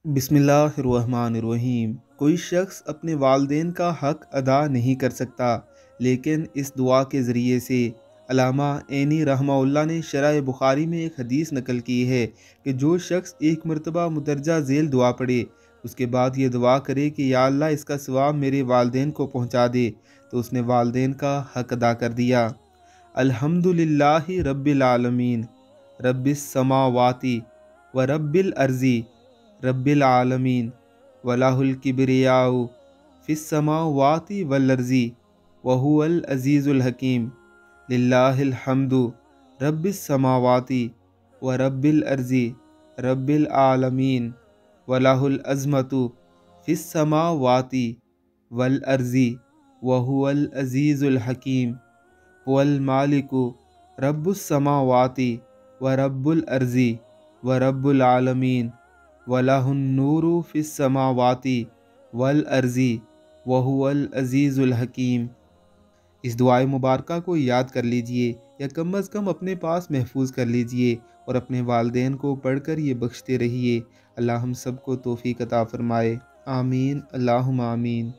बिस्मिल्लाहिर्रहमानिर्रहीम। कोई शख्स अपने वालिदैन का हक़ अदा नहीं कर सकता, लेकिन इस दुआ के ज़रिए से अल्लामा ऐनी रहमहुल्लाह ने शरह बुखारी में एक हदीस नकल की है कि जो शख्स एक मरतबा मुदरजा झेल दुआ पढ़े, उसके बाद ये दुआ करे कि या अल्लाह इसका सवाब मेरे वालिदैन को पहुँचा दे, तो उसने वालिदैन का हक़ अदा कर दिया। अल्हम्दुलिल्लाहि रब्बिल आलमीन, रब्बिस समावाति व रब्बिल अर्ज़ी, रब्बिल आलमीन, वलाहुल किब्रियाउ फिस समावाति वल अर्ज़ी, वहुवल अज़ीज़ुल हकीम। लिल्लाहिल हम्दु रब्बिस समावाति व रब्बिल अर्ज़ी, रब्बिल आलमीन, वलाहुल अज़मतु फिस समावाति वल अर्ज़ी, वहुवल अज़ीज़ुल हकीम। वल मालिकु रब्बुस समावाति व रब्बुल अर्ज़ी व रब्बुल आलमीन, वलहुन नूरु फिस समावाति वल अर्ज़ी, वहुवल अज़ीज़ुल हकीम। इस दुआए मुबारका को याद कर लीजिए या कम अज़ कम अपने पास महफूज कर लीजिए और अपने वालिदैन को पढ़कर ये बख्शते रहिए। अल्लाह हम सबको तौफ़ीक़ अता फ़रमाए। आमीन, अल्लाहुम्मा आमीन।